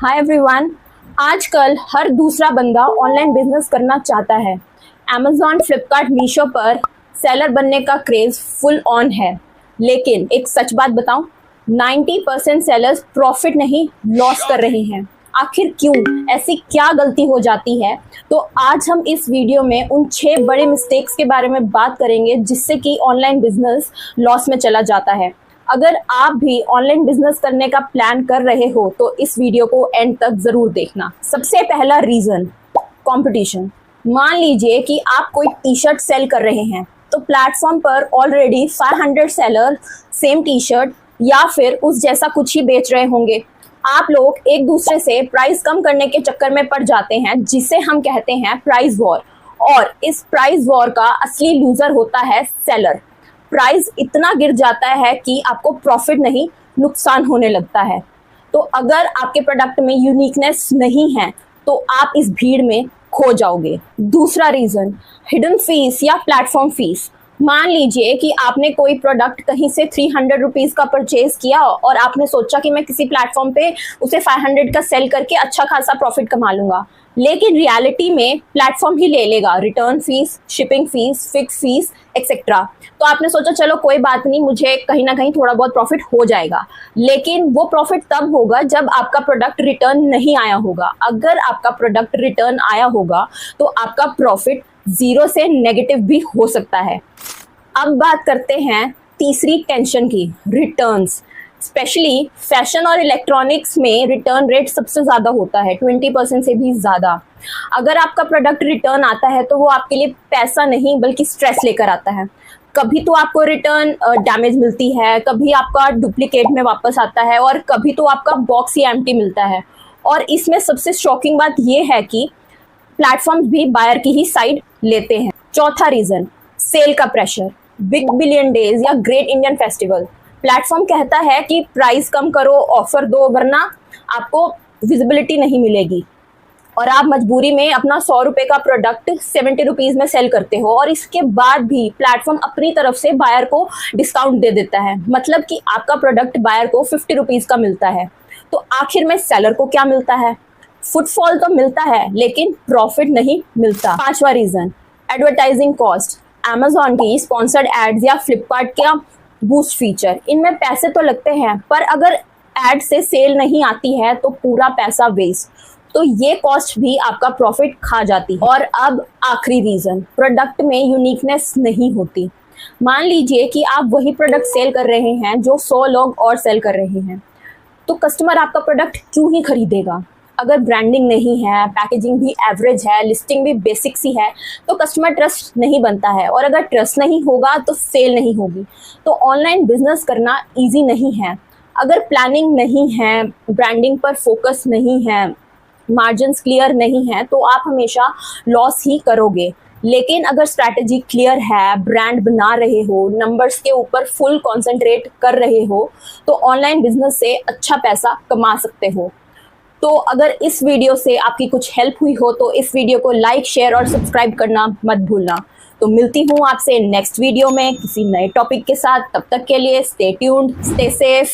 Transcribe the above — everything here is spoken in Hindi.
Hi everyone. आजकल हर दूसरा बंदा ऑनलाइन बिजनेस करना चाहता है। अमेजॉन, फ्लिपकार्ट, मीशो पर सेलर बनने का क्रेज फुल ऑन है। लेकिन एक सच बात बताऊं, 90% सेलर्स प्रॉफिट नहीं लॉस कर रहे हैं। आखिर क्यों? ऐसी क्या गलती हो जाती है? तो आज हम इस वीडियो में उन 6 बड़े मिस्टेक्स के बारे में बात करेंगे जिससे कि ऑनलाइन बिजनेस लॉस में चला जाता है। अगर आप भी ऑनलाइन बिजनेस करने का प्लान कर रहे हो तो इस वीडियो को एंड तक जरूर देखना। सबसे पहला रीजन, कंपटीशन। मान लीजिए कि आप कोई टी शर्ट सेल कर रहे हैं तो प्लेटफॉर्म पर already 500 seller same T shirt या फिर उस जैसा कुछ ही बेच रहे होंगे। आप लोग एक दूसरे से प्राइस कम करने के चक्कर में पड़ जाते हैं जिसे हम कहते हैं प्राइस वॉर। और इस प्राइस वॉर का असली लूजर होता है सेलर। प्राइस इतना गिर जाता है कि आपको प्रॉफिट नहीं नुकसान होने लगता है। तो अगर आपके प्रोडक्ट में यूनिकनेस नहीं है तो आप इस भीड़ में खो जाओगे। दूसरा रीज़न, हिडन फीस या प्लेटफॉर्म फीस। मान लीजिए कि आपने कोई प्रोडक्ट कहीं से 300 रुपीज़ का परचेज किया और आपने सोचा कि मैं किसी प्लेटफॉर्म पे उसे 500 का सेल करके अच्छा खासा प्रॉफिट कमा लूँगा, लेकिन रियलिटी में प्लेटफॉर्म ही ले लेगा return fees, shipping fees, fix fees etcetera. तो आपने सोचा चलो कोई बात नहीं, मुझे कहीं ना कहीं थोड़ा बहुत प्रॉफिट हो जाएगा, लेकिन वो प्रॉफिट तब होगा जब आपका प्रोडक्ट रिटर्न नहीं आया होगा। अगर आपका प्रोडक्ट रिटर्न आया होगा तो आपका प्रॉफिट 0 से नेगेटिव भी हो सकता है। अब बात करते हैं तीसरी टेंशन की, रिटर्न्स। स्पेशली फैशन और इलेक्ट्रॉनिक्स में रिटर्न रेट सबसे ज़्यादा होता है, 20% से भी ज़्यादा। अगर आपका प्रोडक्ट रिटर्न आता है तो वो आपके लिए पैसा नहीं बल्कि स्ट्रेस लेकर आता है। कभी तो आपको रिटर्न डैमेज मिलती है, कभी आपका डुप्लीकेट में वापस आता है और कभी तो आपका बॉक्स ही एम्प्टी मिलता है। और इसमें सबसे शॉकिंग बात ये है कि प्लेटफॉर्म्स भी बायर की ही साइड लेते हैं। चौथा रीज़न, सेल का प्रेशर। बिग बिलियन डेज या ग्रेट इंडियन फेस्टिवल, प्लेटफॉर्म कहता है कि प्राइस कम करो, ऑफर दो, वरना आपको विजिबिलिटी नहीं मिलेगी। और आप मजबूरी में अपना 100 रुपये का प्रोडक्ट 70 रुपीज़ में सेल करते हो और इसके बाद भी प्लेटफॉर्म अपनी तरफ से बायर को डिस्काउंट दे देता है। मतलब कि आपका प्रोडक्ट बायर को 50 रुपीज़ का मिलता है। तो आखिर में सेलर को क्या मिलता है? फुटफॉल तो मिलता है लेकिन प्रॉफिट नहीं मिलता। पांचवा रीज़न, एडवर्टाइजिंग कॉस्ट। अमेजॉन की स्पॉन्सर्ड एड्स या फ्लिपकार्ट का बूस्ट फीचर, इनमें पैसे तो लगते हैं पर अगर एड से सेल नहीं आती है तो पूरा पैसा वेस्ट। तो ये कॉस्ट भी आपका प्रॉफिट खा जाती है। और अब आखिरी रीज़न, प्रोडक्ट में यूनिकनेस नहीं होती। मान लीजिए कि आप वही प्रोडक्ट सेल कर रहे हैं जो 100 लोग और सेल कर रहे हैं, तो कस्टमर आपका प्रोडक्ट क्यों ही खरीदेगा? अगर ब्रांडिंग नहीं है, पैकेजिंग भी एवरेज है, लिस्टिंग भी बेसिक सी है, तो कस्टमर ट्रस्ट नहीं बनता है। और अगर ट्रस्ट नहीं होगा तो सेल नहीं होगी। तो ऑनलाइन बिजनेस करना इजी नहीं है। अगर प्लानिंग नहीं है, ब्रांडिंग पर फोकस नहीं है, मार्जिन्स क्लियर नहीं है तो आप हमेशा लॉस ही करोगे। लेकिन अगर स्ट्रैटेजी क्लियर है, ब्रांड बना रहे हो, नंबर्स के ऊपर फुल कॉन्सेंट्रेट कर रहे हो, तो ऑनलाइन बिजनेस से अच्छा पैसा कमा सकते हो। तो अगर इस वीडियो से आपकी कुछ हेल्प हुई हो तो इस वीडियो को लाइक, शेयर और सब्सक्राइब करना मत भूलना। तो मिलती हूँ आपसे नेक्स्ट वीडियो में किसी नए टॉपिक के साथ। तब तक के लिए स्टे ट्यून्ड, स्टे सेफ।